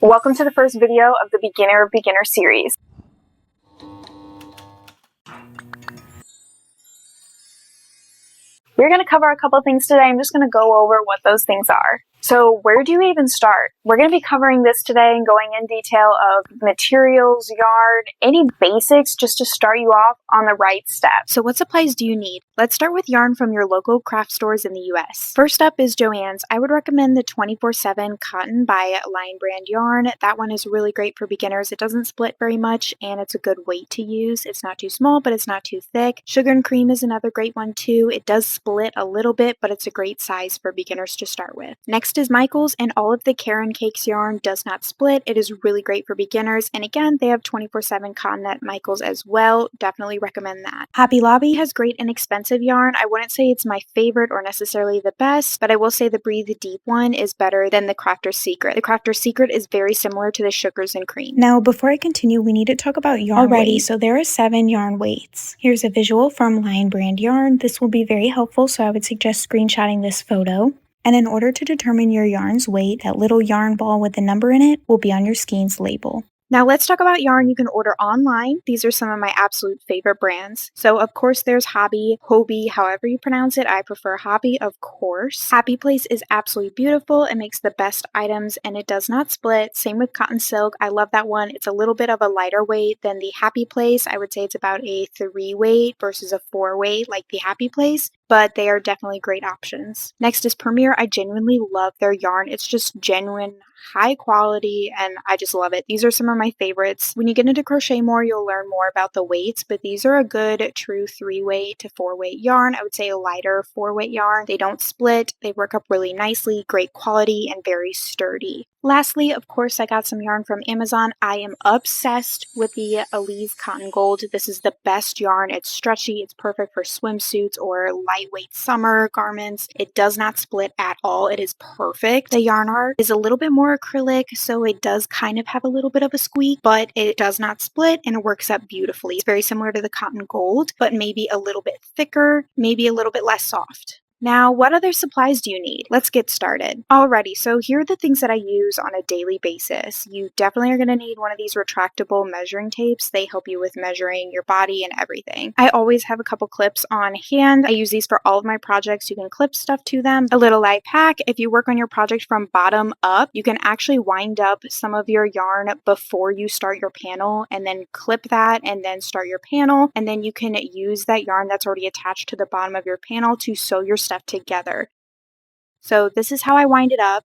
Welcome to the first video of the Beginner of Beginner series. We're going to cover a couple things today. I'm just going to go over what those things are. So where do you even start? We're going to be covering this today and going in detail of materials, yarn, any basics just to start you off on the right step. So what supplies do you need? Let's start with yarn from your local craft stores in the US. First up is JOANN's. I would recommend the 24/7 cotton by Line Brand yarn. That one is really great for beginners. It doesn't split very much and it's a good weight to use. It's not too small, but it's not too thick. Sugar and Cream is another great one too. It does split a little bit, but it's a great size for beginners to start with. Next is Michael's, and all of the Caron Cakes yarn does not split. It is really great for beginners, and again, they have 24/7 cotton at Michael's as well. Definitely recommend that. Hobby Lobby has great inexpensive yarn. I wouldn't say it's my favorite or necessarily the best, but I will say the Breathe Deep one is better than the Crafter's Secret. The Crafter's Secret is very similar to the Sugars and Cream. Now, before I continue, we need to talk about yarn weight. So there are 7 yarn weights. Here's a visual from Line Brand yarn. This will be very helpful, so I would suggest screenshotting this photo. And in order to determine your yarn's weight, that little yarn ball with the number in it will be on your skein's label. Now let's talk about yarn you can order online. These are some of my absolute favorite brands. So of course there's Hobby, Hobby, however you pronounce it. I prefer Hobby, of course. Happy Place is absolutely beautiful. It makes the best items and it does not split. Same with Cotton Silk. I love that one. It's a little bit of a lighter weight than the Happy Place. I would say it's about a 3 weight versus a 4 weight like the Happy Place, but they are definitely great options. Next is Premier. I genuinely love their yarn. It's just genuine, high quality, and I just love it. These are some of my favorites. When you get into crochet more, you'll learn more about the weights, but these are a good true 3 weight to 4 weight yarn. I would say a lighter 4 weight yarn. They don't split. They work up really nicely, great quality, and very sturdy. Lastly, of course, I got some yarn from Amazon. I am obsessed with the Elise Cotton Gold. This is the best yarn. It's stretchy. It's perfect for swimsuits or lightweight summer garments. It does not split at all. It is perfect. The yarn art is a little bit more acrylic, so it does kind of have a little bit of a squeak, but it does not split and it works up beautifully. It's very similar to the Cotton Gold, but maybe a little bit thicker, maybe a little bit less soft. Now, what other supplies do you need? Let's get started. Alrighty, so here are the things that I use on a daily basis. You definitely are going to need one of these retractable measuring tapes. They help you with measuring your body and everything. I always have a couple clips on hand. I use these for all of my projects. You can clip stuff to them. A little light pack. If you work on your project from bottom up, you can actually wind up some of your yarn before you start your panel and then clip that and then start your panel. And then you can use that yarn that's already attached to the bottom of your panel to sew your stuff together. So this is how I wind it up.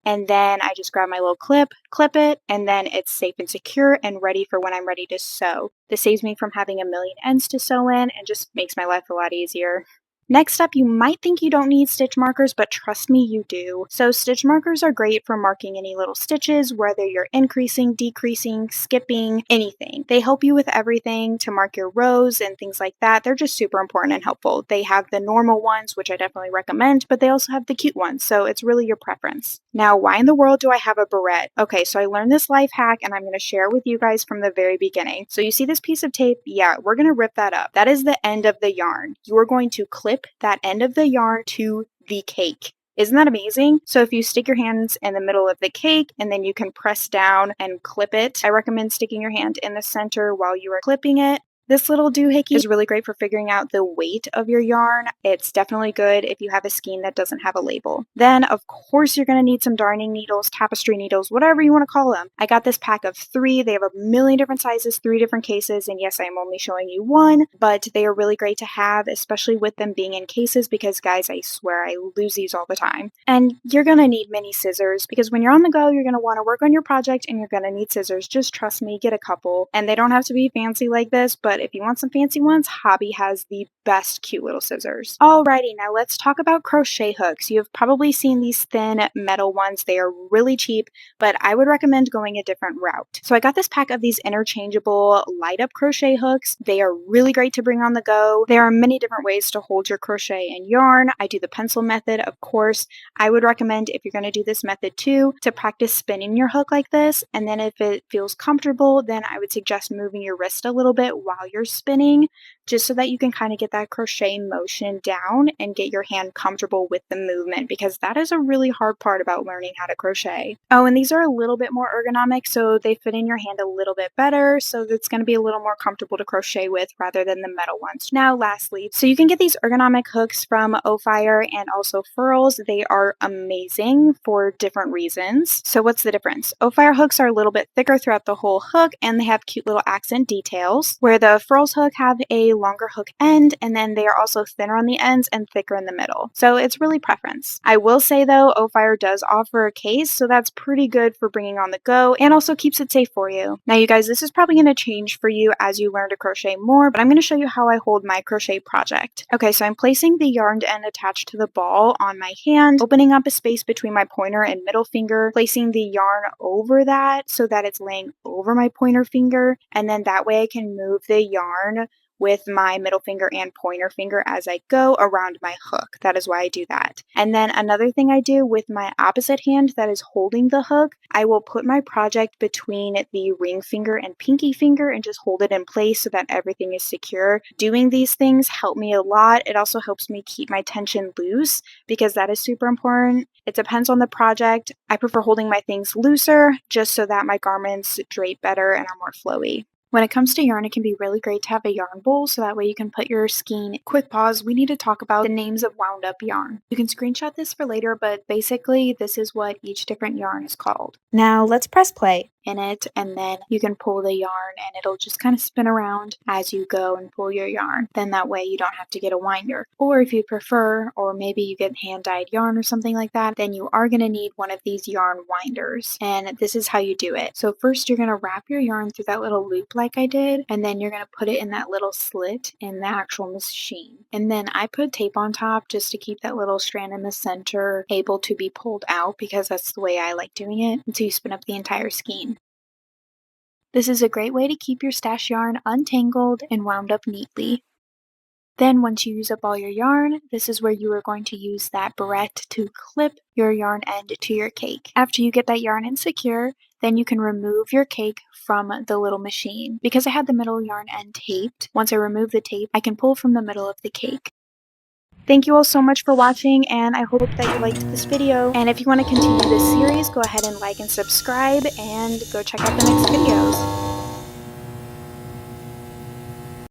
And then I just grab my little clip it, and then it's safe and secure and ready for when I'm ready to sew. This saves me from having a million ends to sew in and just makes my life a lot easier. Next up, you might think you don't need stitch markers, but trust me, you do. So stitch markers are great for marking any little stitches, whether you're increasing, decreasing, skipping, anything. They help you with everything to mark your rows and things like that. They're just super important and helpful. They have the normal ones, which I definitely recommend, but they also have the cute ones, so it's really your preference. Now, why in the world do I have a barrette? Okay, so I learned this life hack and I'm going to share it with you guys from the very beginning. So you see this piece of tape? Yeah, we're going to rip that up. That is the end of the yarn. You are going to clip that end of the yarn to the cake. Isn't that amazing? So if you stick your hands in the middle of the cake and then you can press down and clip it, I recommend sticking your hand in the center while you are clipping it. This little doohickey is really great for figuring out the weight of your yarn. It's definitely good if you have a skein that doesn't have a label. Then, of course, you're going to need some darning needles, tapestry needles, whatever you want to call them. I got this pack of 3. They have a million different sizes, 3 different cases, and yes, I'm only showing you one, but they are really great to have, especially with them being in cases because, guys, I swear I lose these all the time. And you're going to need mini scissors because when you're on the go, you're going to want to work on your project and you're going to need scissors. Just trust me, get a couple. And they don't have to be fancy like this, but if you want some fancy ones, Hobby has the best cute little scissors. Alrighty, now let's talk about crochet hooks. You have probably seen these thin metal ones. They are really cheap, but I would recommend going a different route. So I got this pack of these interchangeable light up crochet hooks. They are really great to bring on the go. There are many different ways to hold your crochet and yarn. I do the pencil method, of course. I would recommend, if you're going to do this method too, to practice spinning your hook like this, and then if it feels comfortable, then I would suggest moving your wrist a little bit while you're spinning, just so that you can kind of get that crochet motion down and get your hand comfortable with the movement, because that is a really hard part about learning how to crochet. Oh, and these are a little bit more ergonomic, so they fit in your hand a little bit better, so it's going to be a little more comfortable to crochet with rather than the metal ones. Now, lastly, so you can get these ergonomic hooks from Fire and also Furls. They are amazing for different reasons. So what's the difference? Fire hooks are a little bit thicker throughout the whole hook, and they have cute little accent details, where the Furls hook have a longer hook end, and then they are also thinner on the ends and thicker in the middle. So it's really preference. I will say though, Fire does offer a case, so that's pretty good for bringing on the go and also keeps it safe for you. Now you guys, this is probably going to change for you as you learn to crochet more, but I'm going to show you how I hold my crochet project. Okay, so I'm placing the yarned end attached to the ball on my hand, opening up a space between my pointer and middle finger, placing the yarn over that so that it's laying over my pointer finger, and then that way I can move the yarn with my middle finger and pointer finger as I go around my hook. That is why I do that. And then another thing I do with my opposite hand that is holding the hook, I will put my project between the ring finger and pinky finger and just hold it in place so that everything is secure. Doing these things help me a lot. It also helps me keep my tension loose because that is super important. It depends on the project. I prefer holding my things looser just so that my garments drape better and are more flowy. When it comes to yarn, it can be really great to have a yarn bowl so that way you can put your skein. Quick pause, we need to talk about the names of wound up yarn. You can screenshot this for later, but basically this is what each different yarn is called. Now let's press play in it, and then you can pull the yarn and it'll just kind of spin around as you go and pull your yarn. Then that way you don't have to get a winder. Or if you prefer, or maybe you get hand-dyed yarn or something like that, then you are going to need one of these yarn winders. And this is how you do it. So first you're going to wrap your yarn through that little loop like I did, and then you're going to put it in that little slit in the actual machine. And then I put tape on top just to keep that little strand in the center able to be pulled out, because that's the way I like doing it until you spin up the entire skein. This is a great way to keep your stash yarn untangled and wound up neatly. Then once you use up all your yarn, this is where you are going to use that barrette to clip your yarn end to your cake. After you get that yarn end secure, then you can remove your cake from the little machine. Because I had the middle yarn end taped, once I remove the tape, I can pull from the middle of the cake. Thank you all so much for watching, and I hope that you liked this video. And if you want to continue this series, go ahead and like and subscribe, and go check out the next videos.